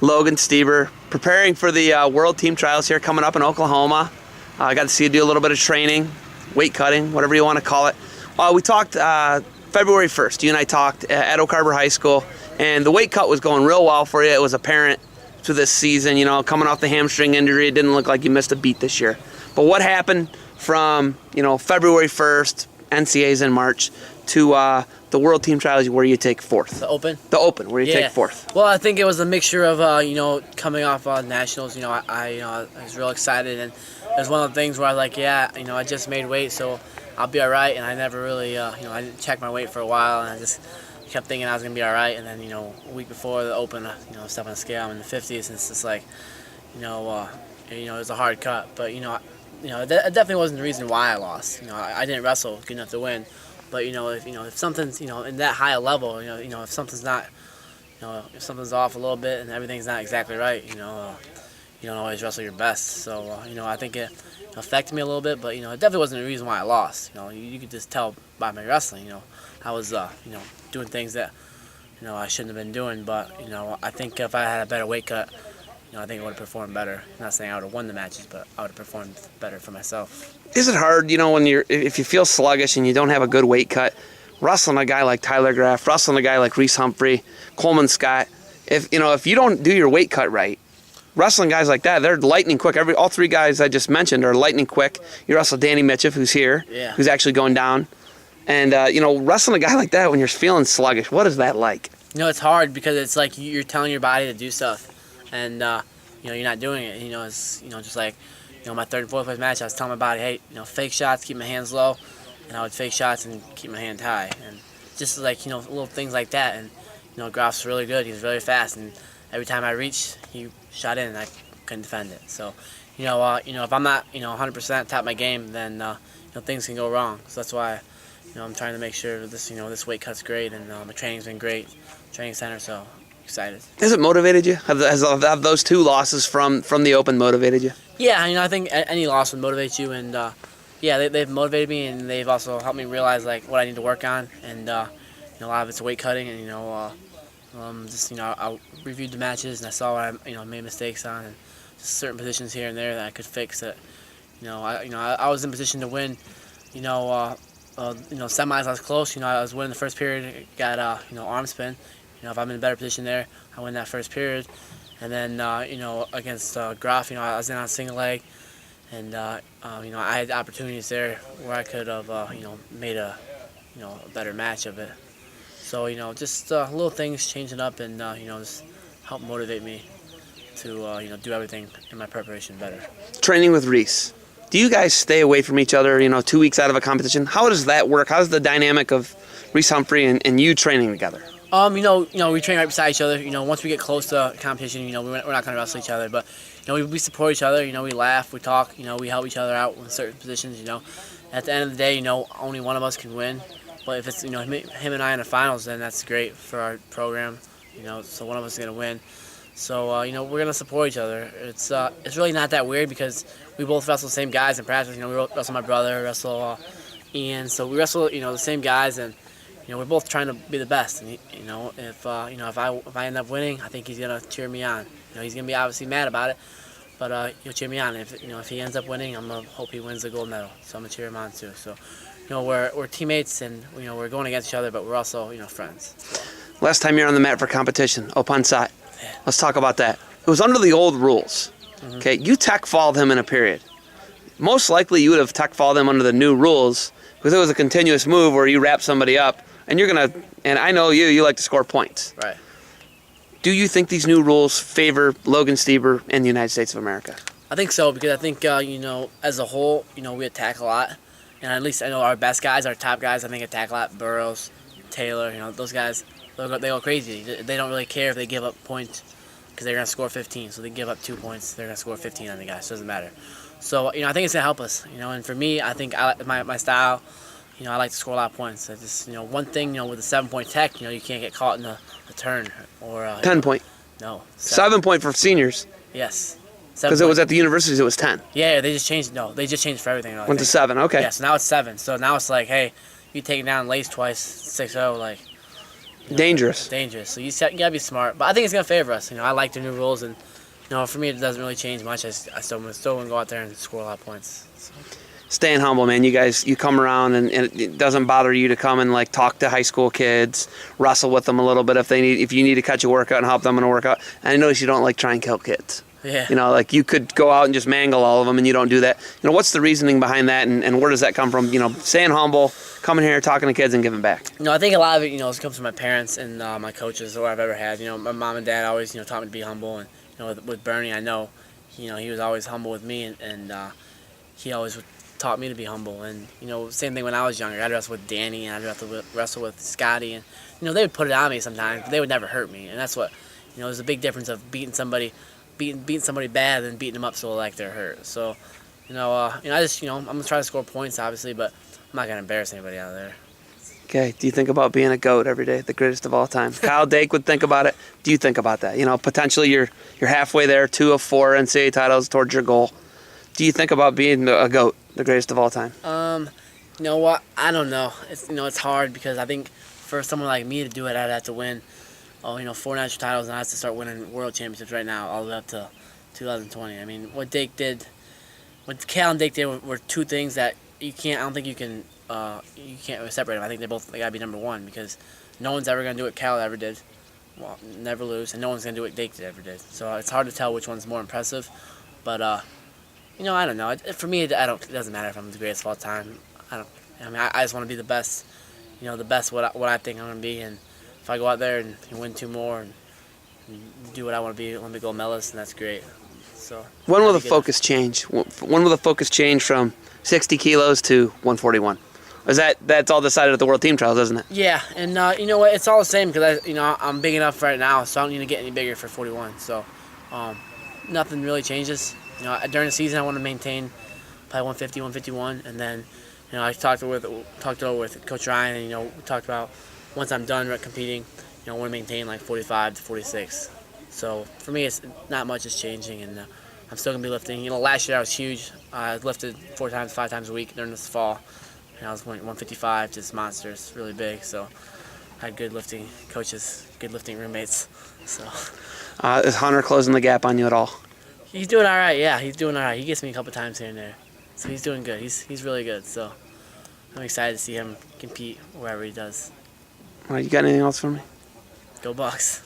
Logan, Stieber, preparing for the World Team Trials here coming up in Oklahoma. I got to see you do a little bit of training, weight cutting, whatever you want to call it. We talked February 1st. You and I talked at Oak Harbor High School, and the weight cut was going real well for you. It was apparent through this season, you know, coming off the hamstring injury. It didn't look like you missed a beat this year. But what happened from, you know, February 1st, NCAAs in March, to the World Team Trials where you take fourth? The Open? The Open, where you take fourth. Well, I think it was a mixture of, you know, coming off nationals. You know, I was real excited, and it was one of the things where I was like, yeah, you know, I just made weight, so I'll be all right. And I never really, you know, I didn't check my weight for a while, and I just kept thinking I was going to be all right. And then, you know, a week before the Open, you know, step on the scale, I'm in the 50s, and it's just like, you know, it was a hard cut. But, you know, that definitely wasn't the reason why I lost. You know, I didn't wrestle good enough to win. But, you know, if something's, you know, in that high a level, you know, if something's not, you know, if something's off a little bit and everything's not exactly right, you know, you don't always wrestle your best. So, you know, I think it affected me a little bit, but, you know, it definitely wasn't the reason why I lost. You know, you could just tell by my wrestling, you know, I was, you know, doing things that, you know, I shouldn't have been doing. But, you know, I think if I had a better weight cut, you know, I think I would have performed better. I'm not saying I would have won the matches, but I would have performed better for myself. Is it hard, you know, when if you feel sluggish and you don't have a good weight cut, wrestling a guy like Tyler Graff, wrestling a guy like Reese Humphrey, Coleman Scott, if you don't do your weight cut right, wrestling guys like that, they're lightning quick. All three guys I just mentioned are lightning quick. You wrestle Danny Mitchell, who's here, who's actually going down. And, you know, wrestling a guy like that when you're feeling sluggish, what is that like? You know, it's hard because it's like you're telling your body to do stuff, and, you know, you're not doing it. You know, it's, you know, just like, you know, my third and fourth place match, I was telling my body, hey, you know, fake shots, keep my hands low, and I would fake shots and keep my hand high. And just like, you know, little things like that. And, you know, Groff's really good. He was really fast, and every time I reached, he shot in, and I couldn't defend it. So, you know, if I'm not, you know, 100% top of my game, then, you know, things can go wrong. So that's why, you know, I'm trying to make sure this, you know, this weight cut's great, and my training's been great, training center, so excited. Has it motivated you? Have those two losses from the Open motivated you? Yeah, you know, I think any loss would motivate you, and yeah, they've motivated me, and they've also helped me realize like what I need to work on, and you know, a lot of it's weight cutting, and you know, just, you know, I reviewed the matches and I saw what I, you know, made mistakes on, and just certain positions here and there that I could fix. That, you know, I was in position to win, you know, semis I was close. You know, I was winning the first period, got you know, arm spin. You know, if I'm in a better position there, I win that first period. And then, you know, against Groff, you know, I was in on a single leg. And, you know, I had opportunities there where I could have, you know, made a, you know, a better match of it. So, you know, just little things changing up and, you know, just help motivate me to, you know, do everything in my preparation better. Training with Reese. Do you guys stay away from each other, you know, 2 weeks out of a competition? How does that work? How's the dynamic of Reese Humphrey and you training together? You know, we train right beside each other. You know, once we get close to competition, you know, we're not going to wrestle each other. But, you know, we support each other. You know, we laugh, we talk. You know, we help each other out in certain positions. You know, at the end of the day, you know, only one of us can win. But if it's, you know, him and I in the finals, then that's great for our program. You know, so one of us is going to win. So, you know, we're going to support each other. It's really not that weird because we both wrestle the same guys in practice. You know, we wrestle my brother, wrestle Ian. So we wrestle, you know, the same guys, and, you know, we're both trying to be the best. And, you know, if I end up winning, I think he's going to cheer me on. You know, he's going to be obviously mad about it, but he'll cheer me on. If, you know, if he ends up winning, I'm going to hope he wins the gold medal. So I'm going to cheer him on too. So, you know, we're teammates, and, you know, we're going against each other, but we're also, you know, friends. Last time you're on the mat for competition, Opansat. Let's talk about that. It was under the old rules. Mm-hmm. Okay, you tech fouled him in a period. Most likely you would have tech fouled him under the new rules because it was a continuous move where you wrap somebody up, and you're gonna. And I know you like to score points. Right. Do you think these new rules favor Logan Stieber and the United States of America? I think so, because I think you know, as a whole, you know, we attack a lot, and at least I know our best guys, our top guys, I think attack a lot. Burrows, Taylor, you know, those guys. They go crazy. They don't really care if they give up points because they're going to score 15. So they give up 2 points, they're going to score 15 on the guy. So it doesn't matter. So, you know, I think it's going to help us. You know, and for me, I think my style, you know, I like to score a lot of points. I just, you know, one thing, you know, with a 7-point tech, you know, you can't get caught in the turn or 10-point. No. 7-point for seniors. Yes. Because it was at the universities, it was 10. Yeah, they just changed. No, they just changed for everything. Went to 7. Okay. Yeah, so now it's 7. So now it's like, hey, you take it down Lace twice, 6-0, like. Dangerous. Dangerous. So you gotta be smart. But I think it's gonna favor us. I like the new rules, and for me it doesn't really change much. I still want to go out there and score a lot of points. So. Staying humble, man. You come around and it doesn't bother you to come and like talk to high school kids, wrestle with them a little bit if you need to catch a workout and help them in a workout. And I notice you don't like try and kill kids. Yeah. Like you could go out and just mangle all of them, and you don't do that. What's the reasoning behind that, and where does that come from? Staying humble, coming here, talking to kids, and giving back. I think a lot of it, comes from my parents and my coaches or I've ever had. My mom and dad always, taught me to be humble, and with Bernie, I know, he was always humble with me, and he always taught me to be humble. And same thing when I was younger. I'd wrestle with Danny, and I'd wrestle with Scotty, and they would put it on me sometimes, but they would never hurt me. And that's what, there's a big difference of beating somebody bad and beating them up so like they're hurt. So, I just, I'm gonna try to score points, obviously, but I'm not gonna embarrass anybody out there. Okay. Do you think about being a GOAT every day, the greatest of all time? Kyle Dake would think about it. Do you think about that? Potentially you're halfway there, 2 of 4 NCAA titles towards your goal. Do you think about being a GOAT, the greatest of all time? You know what? I don't know. It's hard because I think for someone like me to do it, I'd have to win 4 national titles, and I have to start winning world championships right now, all the way up to 2020. I mean, what Cal and Dake did were 2 things that I don't think you can't separate them. I think they gotta be number 1 because no one's ever gonna do what Cal ever did, well, never lose, and no one's gonna do what Dake ever did. So it's hard to tell which one's more impressive, but I don't know. For me, it doesn't matter if I'm the greatest of all time. I just want to be the best. The best what I think I'm gonna be, and if I go out there and win 2 more and do what I want to be, Olympic gold medalist, and that's great. So when will the focus change? When will the focus change from 60 kilos to 141? That's all decided at the World Team Trials, isn't it? Yeah, and you know what? It's all the same because I'm big enough right now, so I don't need to get any bigger for 41. So nothing really changes. During the season, I want to maintain probably 150, 151, and then I talked over with Coach Ryan, and we talked about once I'm done competing, I want to maintain like 45 to 46. So for me, it's not much is changing, and I'm still gonna be lifting. Last year I was huge. I lifted 4 times, 5 times a week during this fall. I was 155, just monsters, really big. So I had good lifting coaches, good lifting roommates. So is Hunter closing the gap on you at all? He's doing all right. Yeah, he's doing all right. He gets me a couple times here and there, so he's doing good. He's really good. So I'm excited to see him compete wherever he does. All right, you got anything else for me? Go Bucks.